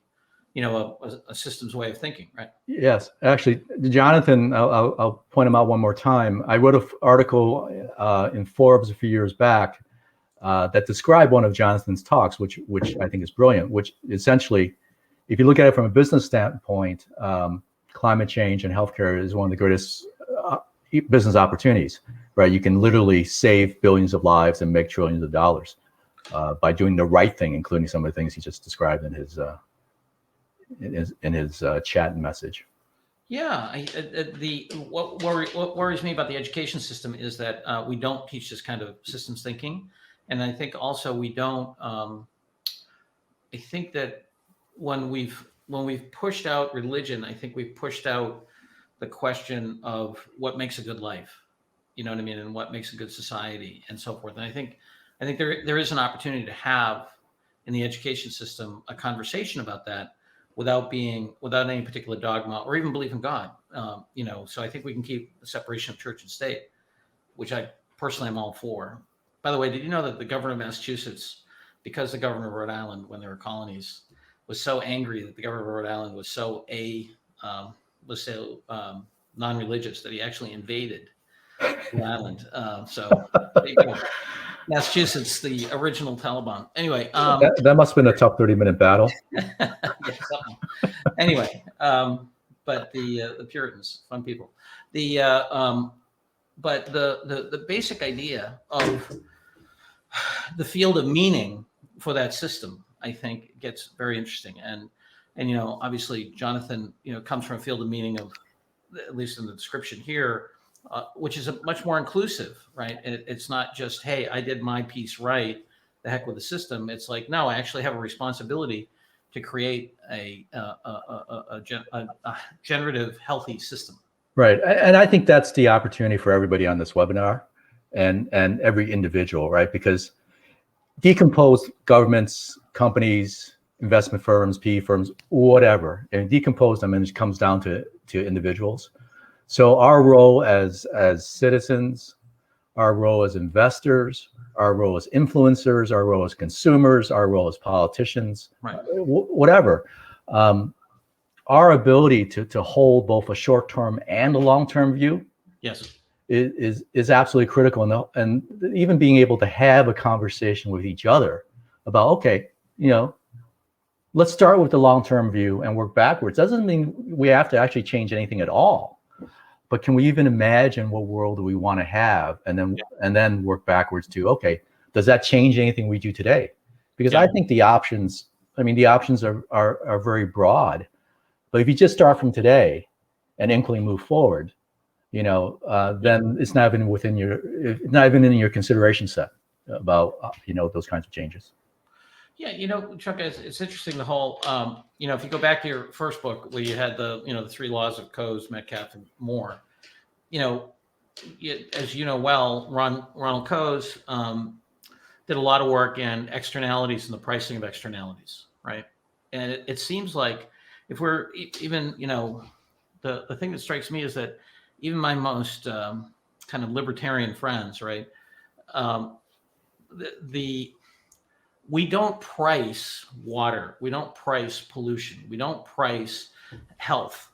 a systems way of thinking, right? Yes, actually, Jonathan, I'll point him out one more time. I wrote an article in Forbes a few years back that described one of Jonathan's talks, which I think is brilliant. Which essentially, if you look at it from a business standpoint, climate change and healthcare is one of the greatest business opportunities, right? You can literally save billions of lives and make trillions of dollars by doing the right thing, including some of the things he just described in his chat and message. Yeah, what worries me about the education system is that we don't teach this kind of systems thinking, and I think also we don't. I think that when we've pushed out religion, I think we've pushed out the question of what makes a good life. You know what I mean, and what makes a good society, and so forth. And I think there is an opportunity to have in the education system a conversation about that without any particular dogma or even belief in God. So I think we can keep the separation of church and state, which I personally am all for. By the way, did you know that the governor of Massachusetts, because the governor of Rhode Island, when they were colonies, was so angry that the governor of Rhode Island was so non-religious that he actually invaded the island. So Massachusetts, the original Taliban. Anyway, that must have been a tough 30-minute battle. Yeah, something. Anyway, but the Puritans, fun people. But the basic idea of the field of meaning for that system, I think, gets very interesting. And obviously, Jonathan, comes from a field of meaning of, at least in the description here, which is much more inclusive, right? It's not just, hey, I did my piece right, the heck with the system. It's like, no, I actually have a responsibility to create a generative, healthy system. Right, and I think that's the opportunity for everybody on this webinar, and every individual, right? Because decompose governments, companies, investment firms, PE firms, whatever, and decompose them, and it comes down to individuals. So our role as citizens, our role as investors, our role as influencers, our role as consumers, our role as politicians, right. Whatever. Our ability to hold both a short-term and a long-term view, yes, is absolutely critical. And even being able to have a conversation with each other about, okay, let's start with the long-term view and work backwards. Doesn't mean we have to actually change anything at all. But can we even imagine what world do we want to have, and then work backwards to, okay, does that change anything we do today? Because I think the options are very broad. But if you just start from today and incrementally move forward, then it's not even in your consideration set about those kinds of changes. Yeah, Chunka, it's interesting, the whole, if you go back to your first book where you had the three laws of Coase, Metcalfe, and Moore, as you know well, Ronald Coase did a lot of work in externalities and the pricing of externalities, right? And it seems like if we're even, the thing that strikes me is that even my most kind of libertarian friends, right, we don't price water, we don't price pollution, we don't price health,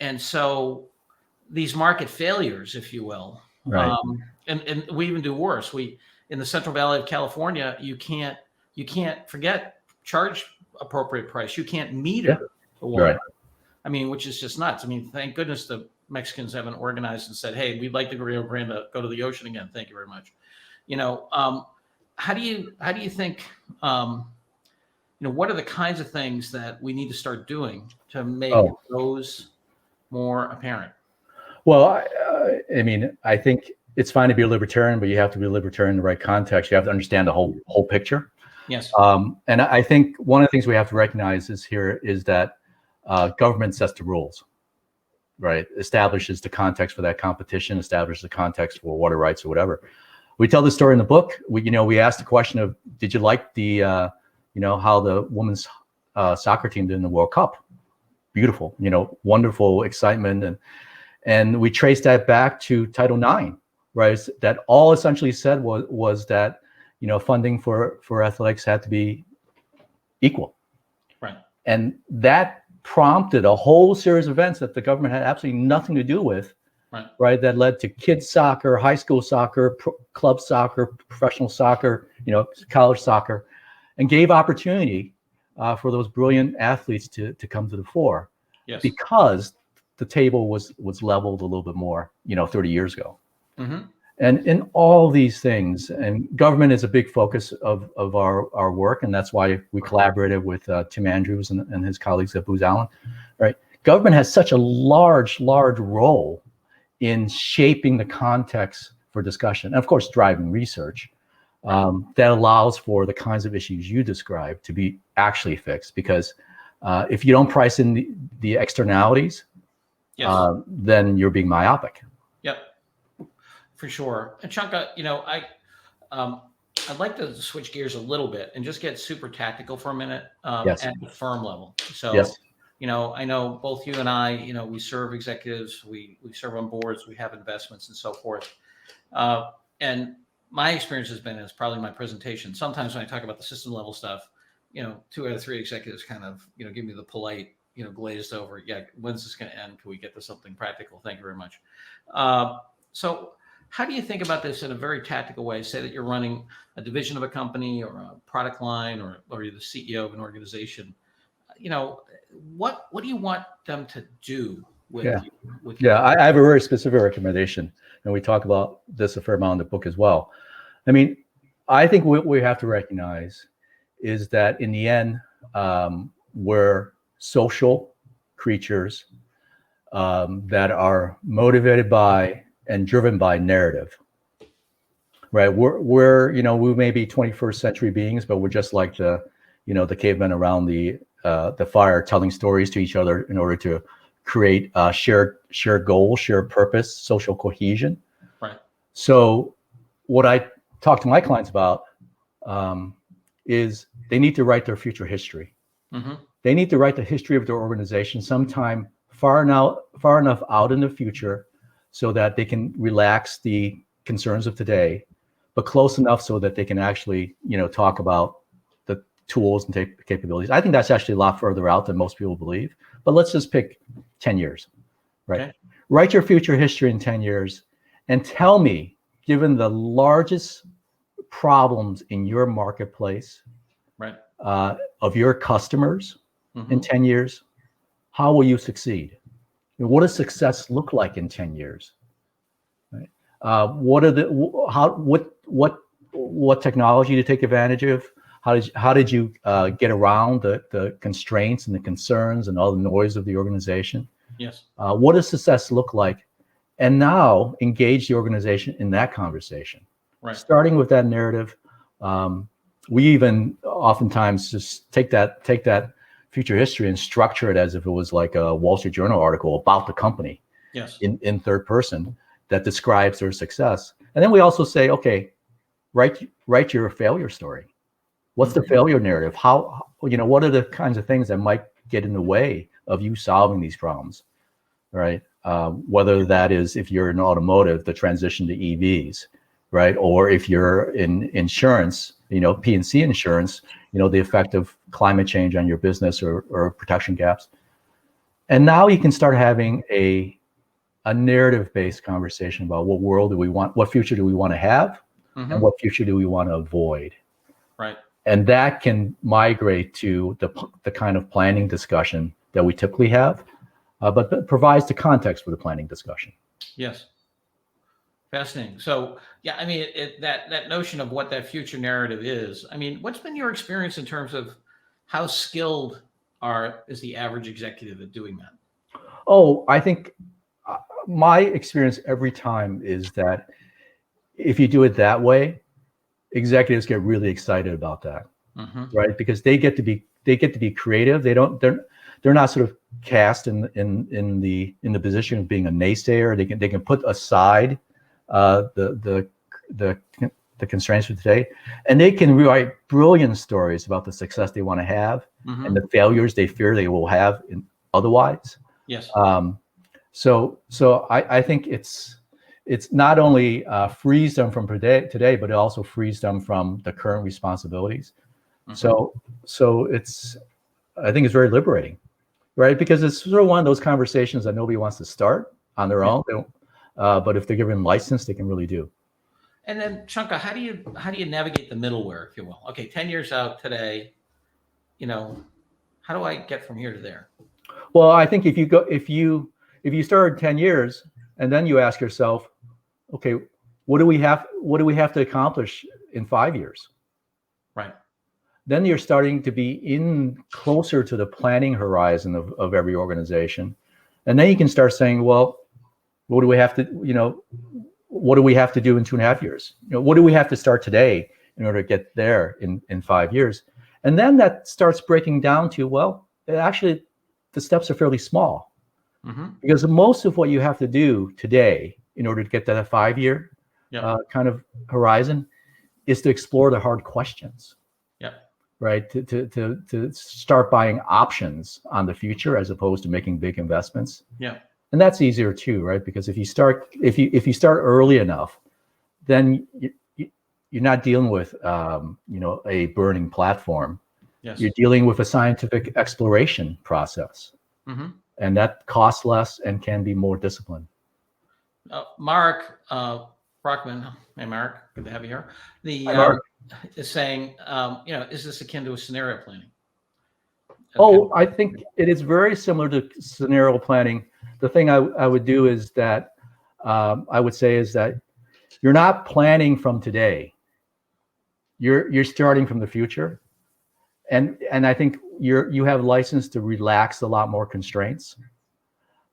and so these market failures, if you will. Right. And we even do worse. We in the Central Valley of California, you can't forget charge appropriate price. You can't meter the water. Right. I mean, which is just nuts. I mean, thank goodness the Mexicans haven't organized and said, "Hey, we'd like the Rio Grande to go to the ocean again. Thank you very much." You know, how do you think? You know, what are the kinds of things that we need to start doing to make those more apparent? Well, I mean, I think it's fine to be a libertarian, but you have to be a libertarian in the right context. You have to understand the whole picture. Yes. And I think one of the things we have to recognize is that government sets the rules, right? Establishes the context for that competition, establishes the context for water rights or whatever. We tell the story in the book. We asked the question of, did you like the how the women's soccer team did in the World Cup? Beautiful, wonderful excitement, and we traced that back to Title IX, right? That all essentially said was that funding for athletics had to be equal, right? And that prompted a whole series of events that the government had absolutely nothing to do with, right? That led to kids soccer, high school soccer, club soccer, professional soccer, college soccer, and gave opportunity for those brilliant athletes to come to the fore. Yes. Because the table was leveled a little bit more, 30 years ago. Mm-hmm. And in all these things, and government is a big focus of our work, and that's why we collaborated with Tim Andrews and his colleagues at Booz Allen, right? Government has such a large role in shaping the context for discussion, and of course, driving research that allows for the kinds of issues you described to be actually fixed. Because if you don't price in the externalities, then you're being myopic. Yep, for sure. And Chunka, I'd like to switch gears a little bit and just get super tactical for a minute at the firm level. So, I know both you and I, we serve executives, we serve on boards, we have investments and so forth. And my experience has been, as probably my presentation, sometimes when I talk about the system level stuff, 2 out of 3 executives kind of, give me the polite, glazed over, when's this going to end? Can we get to something practical? Thank you very much. So how do you think about this in a very tactical way? Say that you're running a division of a company or a product line, or you're the CEO of an organization. What do you want them to do with you? I have a very specific recommendation, and we talk about this a fair amount in the book as well. I mean, I think what we have to recognize is that in the end, we're social creatures that are motivated by and driven by narrative, right? We may be 21st century beings, but we're just like the cavemen around the fire, telling stories to each other in order to create shared goals, shared purpose, social cohesion. Right. So what I talk to my clients about is they need to write their future history. Mm-hmm. They need to write the history of their organization sometime far enough out in the future so that they can relax the concerns of today, but close enough so that they can actually, talk about the tools and capabilities. I think that's actually a lot further out than most people believe, but let's just pick 10 years, right? Okay. Write your future history in 10 years and tell me, given the largest problems in your marketplace, right, of your customers in 10 years, how will you succeed? What does success look like in 10 years? Right? What technology to take advantage of? How did you get around the constraints and the concerns and all the noise of the organization? Yes. What does success look like? And now engage the organization in that conversation. Right. Starting with that narrative. We even oftentimes just take that future history and structure it as if it was like a Wall Street Journal article about the company. Yes. In third person that describes their success. And then we also say, okay, write your failure story. What's the failure narrative? What are the kinds of things that might get in the way of you solving these problems, right? Whether that is, if you're in automotive, the transition to EVs, right? Or if you're in insurance, P&C insurance, the effect of climate change on your business or protection gaps. And now you can start having a a narrative-based conversation about what world do we want, what future do we want to have, and what future do we want to avoid. Right. And that can migrate to the kind of planning discussion that we typically have, but that provides the context for the planning discussion. Yes. Fascinating. So, yeah, I mean, that notion of what that future narrative is, I mean, what's been your experience in terms of how skilled is the average executive at doing that? Oh, I think my experience every time is that if you do it that way, executives get really excited about that, right? Because they get to be creative. They're not sort of cast in the position of being a naysayer. They can put aside the constraints for today, and they can write brilliant stories about the success they want to have and the failures they fear they will have otherwise. Yes. So I think it's not only frees them from today, but it also frees them from the current responsibilities. So I think it's very liberating, right? Because it's sort of one of those conversations that nobody wants to start on their own. They don't, but if they're given license, they can really do. And then, Chunka, how do you navigate the middleware, if you will? Okay, 10 years out today, how do I get from here to there? Well, I think if you started 10 years and then you ask yourself, okay, what do we have to accomplish in 5 years? Right. Then you're starting to be in closer to the planning horizon of every organization. And then you can start saying, well, what do we have to do in 2.5 years? What do we have to start today in order to get there in 5 years? And then that starts breaking down to, well, actually, the steps are fairly small. Because most of what you have to do today in order to get to that 5 year kind of horizon is to explore the hard questions. Right. To start buying options on the future as opposed to making big investments. And that's easier too, right? Because if you start early enough, then you're not dealing with a burning platform. You're dealing with a scientific exploration process. And that costs less and can be more disciplined. Mark Brockman, hey Mark, good to have you here. Hi, Mark. Is saying, is this akin to a scenario planning? Oh, I think it is very similar to scenario planning. The thing I would do is that I would say is that you're not planning from today. You're starting from the future, and I think you have license to relax a lot more constraints,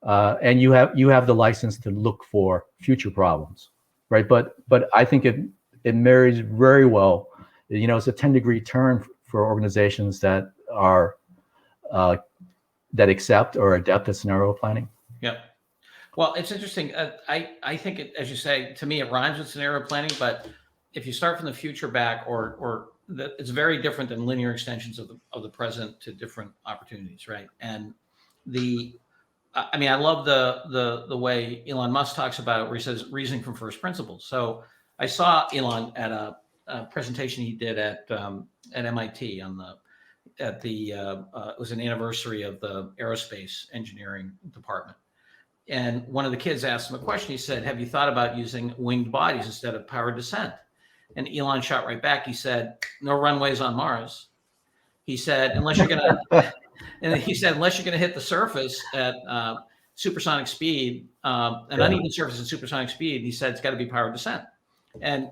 and you have the license to look for future problems, right? But I think it marries very well. It's a 10-degree turn for organizations that are that accept or adept at scenario planning. Yeah. Well, it's interesting. I think it, as you say, to me, it rhymes with scenario planning, but if you start from the future back it's very different than linear extensions of the present to different opportunities, right? And I love the way Elon Musk talks about it, where he says reasoning from first principles. So I saw Elon at a presentation he did at MIT it was an anniversary of the aerospace engineering department. And one of the kids asked him a question. He said, have you thought about using winged bodies instead of powered descent? And Elon shot right back. He said, no runways on Mars. He said, unless you're going to hit the surface at supersonic speed, an uneven surface at supersonic speed, he said, it's got to be powered descent. And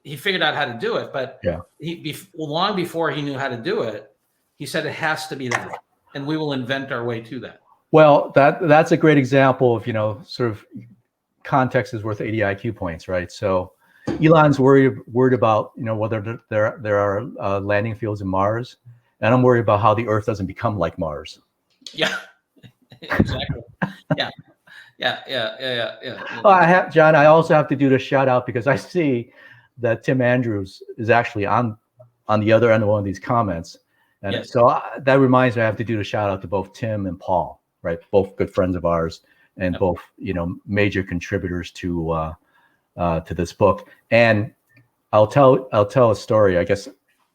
he figured out how to do it, but long before he knew how to do it, he said it has to be that, and we will invent our way to that. Well, that's a great example of sort of context is worth 80 IQ points, right? So Elon's worried about whether there are landing fields in Mars, and I'm worried about how the Earth doesn't become like Mars. Yeah, exactly. Yeah. Well, John, I also have to do the shout out because I see that Tim Andrews is actually on the other end of one of these comments. And so that reminds me, I have to do the shout out to both Tim and Paul, right? Both good friends of ours and both, major contributors to this book. And I'll tell a story. I guess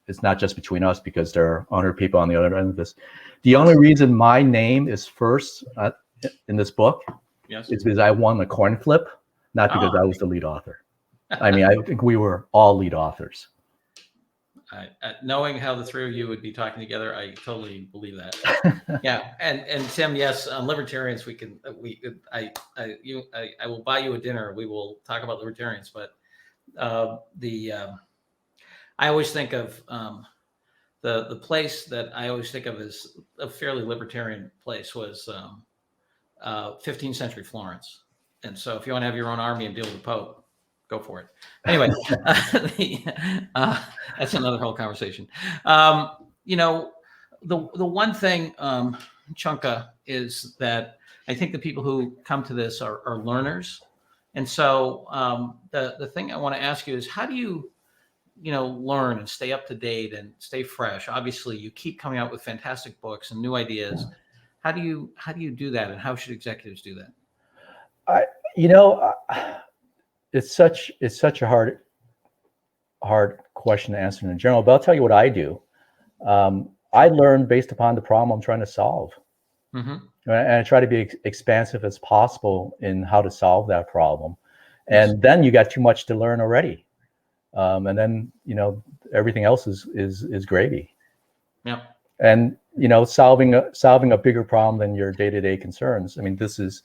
it's not just between us because there are 100 people on the other end of this. The only reason my name is first in this book Yes. is because I won the coin flip, not because I was the lead author. I mean, I think we were all lead authors. Knowing how the three of you would be talking together, I totally believe that. Yeah, and Tim, yes, on libertarians, I will buy you a dinner. We will talk about libertarians, but I always think of the place that I always think of as a fairly libertarian place was 15th century Florence. And so, if you want to have your own army and deal with the Pope, go for it. Anyway, that's another whole conversation. The one thing, Chunka, is that I think the people who come to this are learners, and so the thing I want to ask you is, how do you learn and stay up to date and stay fresh? Obviously, you keep coming out with fantastic books and new ideas. How do you do that, and how should executives do that? It's such a hard question to answer in general, but I'll tell you what I do. I learn based upon the problem I'm trying to solve. Mm-hmm. And I try to be expansive as possible in how to solve that problem. Yes. And then you got too much to learn already. And then, everything else is gravy. Yeah. And, solving a bigger problem than your day-to-day concerns. I mean, this is,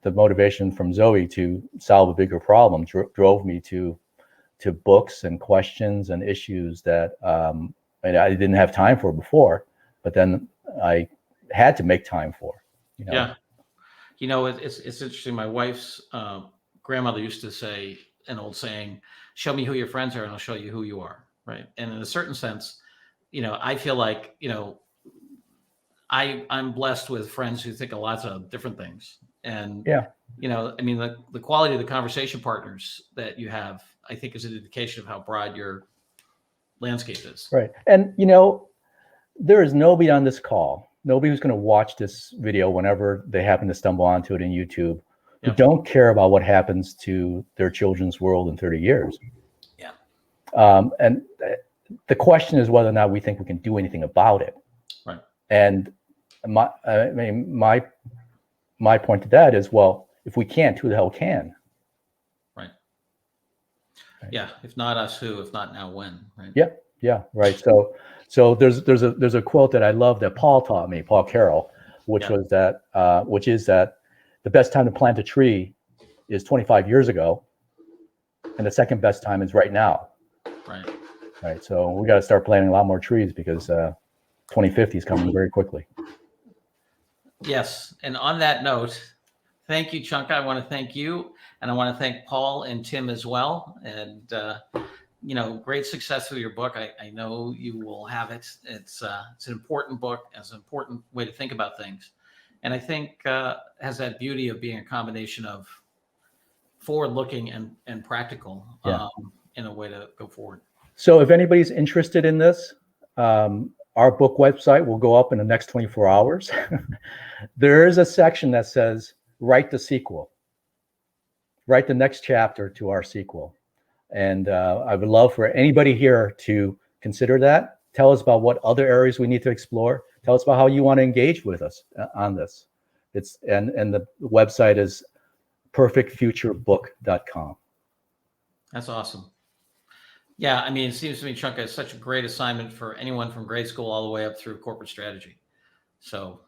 the motivation from Zoe to solve a bigger problem drove me to books and questions and issues that I didn't have time for before, but then I had to make time for. Yeah, it's interesting. My wife's grandmother used to say an old saying: "Show me who your friends are, and I'll show you who you are." Right, and in a certain sense, I feel like I'm blessed with friends who think of lots of different things. And, the quality of the conversation partners that you have, I think, is an indication of how broad your landscape is. Right. And, there is nobody on this call, nobody who's going to watch this video whenever they happen to stumble onto it in YouTube, who don't care about what happens to their children's world in 30 years. Yeah. And the question is whether or not we think we can do anything about it. Right. And my point to that is, well, if we can't, who the hell can? Right. Yeah. If not us, who? If not now, when? Right. Yeah. Yeah. Right. So there's a quote that I love that Paul taught me, Paul Carroll, which is that the best time to plant a tree is 25 years ago, and the second best time is right now. Right. Right. So we got to start planting a lot more trees because 2050 is coming very quickly. Yes. And on that note, thank you, Chunka. I want to thank you. And I want to thank Paul and Tim as well. And, great success with your book. I know you will have it. It's an important book. It's an important way to think about things. And I think has that beauty of being a combination of forward-looking and practical in a way to go forward. So if anybody's interested in this, our book website will go up in the next 24 hours. There is a section that says, write the sequel. Write the next chapter to our sequel. And I would love for anybody here to consider that. Tell us about what other areas we need to explore. Tell us about how you want to engage with us on this. And the website is perfectfuturebook.com. That's awesome. Yeah, I mean, it seems to me, Chunka, is such a great assignment for anyone from grade school all the way up through corporate strategy. So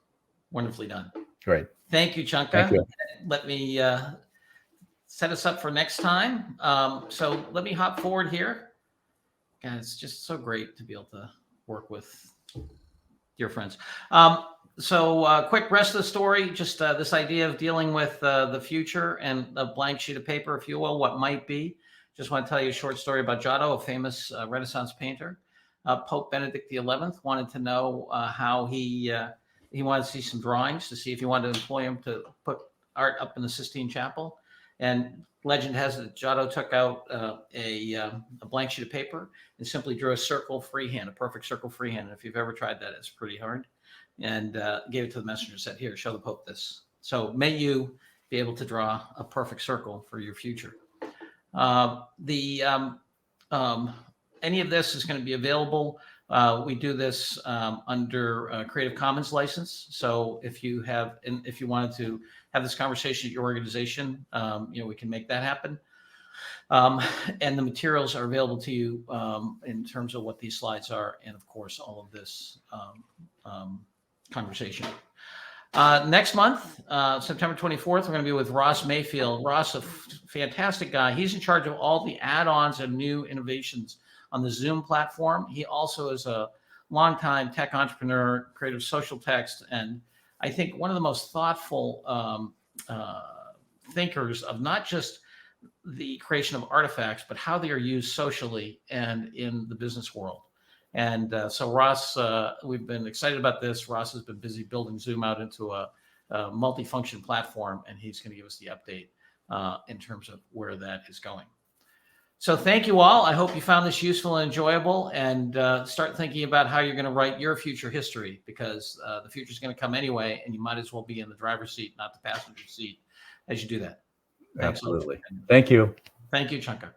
wonderfully done. Great. Thank you, Chunka. Thank you. Let me set us up for next time. So let me hop forward here. God, it's just so great to be able to work with dear friends. So quick rest of the story, just this idea of dealing with the future and a blank sheet of paper, if you will, what might be. Just want to tell you a short story about Giotto, a famous Renaissance painter. Pope Benedict XI wanted to know how he wanted to see some drawings to see if he wanted to employ him to put art up in the Sistine Chapel. And legend has it that Giotto took out a blank sheet of paper and simply drew a circle freehand, a perfect circle freehand. And if you've ever tried that, it's pretty hard. And gave it to the messenger and said, here, show the Pope this. So may you be able to draw a perfect circle for your future. Any of this is going to be available We do this under Creative Commons license. So if you wanted to have this conversation at your organization, we can make that happen. And the materials are available to you in terms of what these slides are, and of course, all of this conversation. Next month, September 24th, we're going to be with Ross Mayfield. Ross, a fantastic guy. He's in charge of all the add-ons and new innovations on the Zoom platform. He also is a longtime tech entrepreneur, creative social text, and I think one of the most thoughtful thinkers of not just the creation of artifacts, but how they are used socially and in the business world. And so Ross, we've been excited about this. Ross has been busy building Zoom out into a multifunction platform, and he's going to give us the update in terms of where that is going. So thank you all. I hope you found this useful and enjoyable, and start thinking about how you're going to write your future history, because the future is going to come anyway, and you might as well be in the driver's seat, not the passenger seat, as you do that. Thanks. Absolutely. Thank you. Thank you, Chunka.